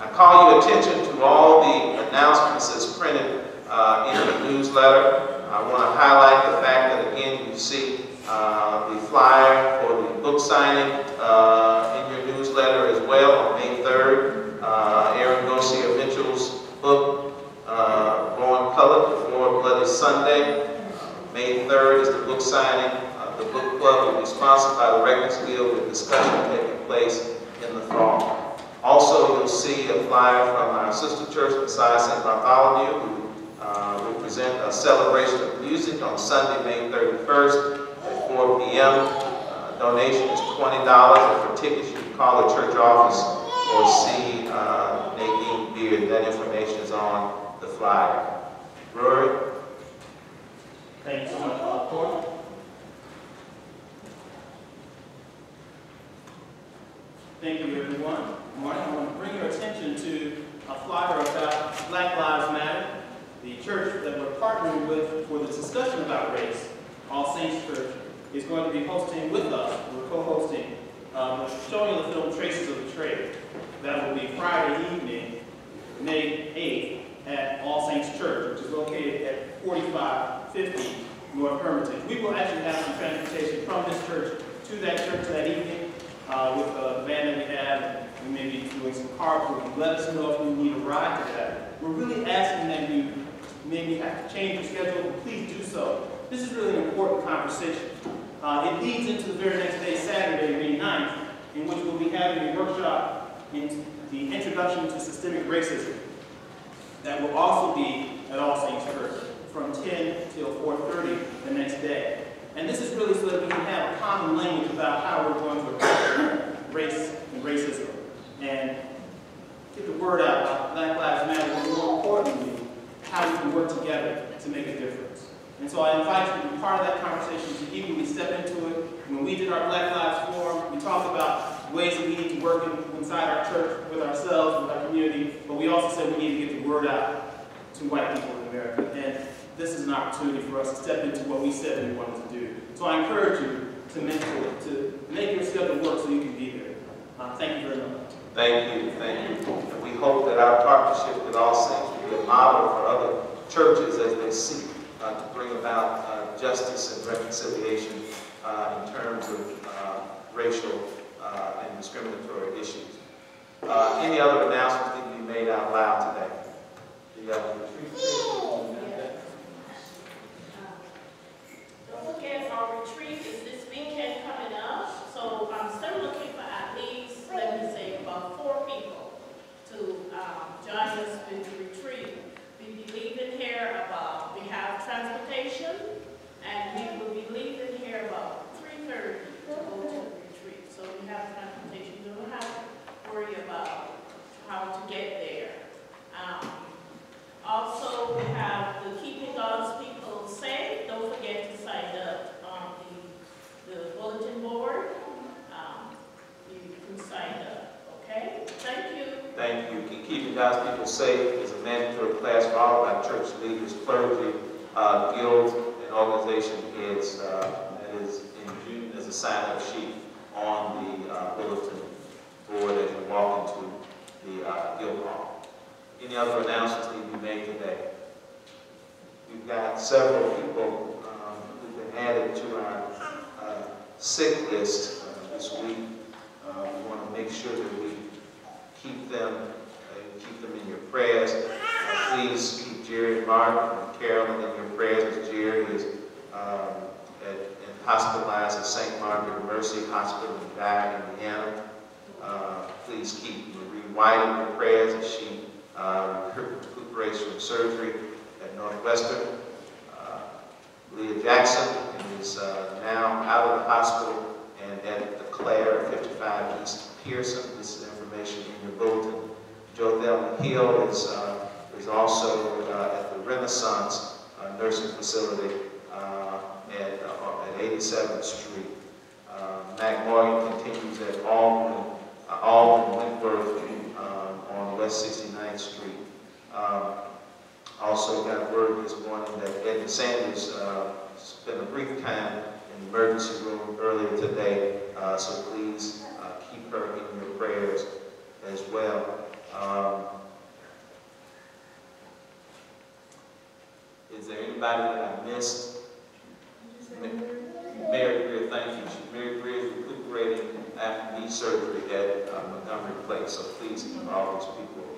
I call your attention to all the announcements that's printed in the newsletter. I want to highlight the fact that, again, you see the flyer for the book signing in your newsletter as well on May 3rd. Aaron Garcia Mitchell's book, Born Colored, Before Bloody Sunday. May 3rd is the book signing. The book club will be sponsored by the Rector's Guild with discussion taking place in the fall. Also, you'll see a flyer from our sister church beside St. Bartholomew, who will present a celebration of music on Sunday, May 31st at 4 p.m. Donation is $20, and for tickets you can call the church office or see Nadine Beard. That information is on the flyer. Rory? Thank you so much, Court. Thank you, everyone. Morning. I want to bring your attention to a flyer about Black Lives Matter, the church that we're partnering with for the discussion about race. All Saints Church is going to be hosting with us. We're co-hosting showing the film Traces of the Trade. That will be Friday evening, May 8th, at All Saints Church, which is located at 4550 North Hermitage. We will actually have some transportation from this church to that evening with the van that we have. We may be doing some carpooling. Let us know if you need a ride to that. We're really asking that you maybe have to change your schedule, but please do so. This is really an important conversation. It leads into the very next day, Saturday, May 9th, in which we'll be having a workshop in the Introduction to Systemic Racism. That will also be at All Saints Church from 10 till 4:30 the next day. And this is really so that we can have a common language about how we're going to address race and racism and get the word out about Black Lives Matter, but more importantly, how we can work together to make a difference. And so I invite you to be part of that conversation, to equally step into it. When we did our Black Lives Forum, we talked about ways that we need to work inside our church, with ourselves, with our community, but we also said we need to get the word out to white people in America. And this is an opportunity for us to step into what we said we wanted to do. So I encourage you to mentor, to make your schedule work so you can be there. Thank you very much. Thank you, thank you. And we hope that our partnership with All Saints will be a model for other churches as they seek to bring about justice and reconciliation in terms of racial and discriminatory issues. Any other announcements need to be made out loud today? Don't forget our retreat is this weekend coming up, so I'm still looking for at least, let me say, about 4 people to join us with the retreat. We'll be leaving here about, we have transportation, and we will be leaving here about 3:30 to go to the retreat. So we have transportation, you don't have to worry about how to get there. Also, we have the Keeping God's People Safe. Don't forget to sign up on the bulletin board. You can sign up, okay? Thank you. Thank you. Keeping God's People Safe is a mandatory class for all of our church leaders, clergy, guilds, and organization heads. That is in June as a sign-up sheet on the bulletin board as you walk into the guild hall. Any other announcements need to be made today? We've got several people who've been added to our sick list this week. We want to make sure that we keep them in your prayers. Please keep Jerry and Mark and Carolyn in your prayers, as Jerry is hospitalized at St. Margaret Mercy Hospital in Guy, Indiana. Please keep Marie White in your prayers as she recuperates from surgery at Northwestern. Leah Jackson is now out of the hospital and at the Clare 55 East Pearson. This is information in your bulletin. Jothel McHill is also at the Renaissance Nursing Facility at 87th Street. Mac Morgan continues at Alden Wentworth on West 69th Street. Also got word this morning that Edna Sanders spent a brief time in the emergency room earlier today, so please keep her in your prayers as well. Is there anybody that I missed? Mary Greer, thank you. Mary Greer is recuperating after knee surgery at Montgomery Place, so please keep all those people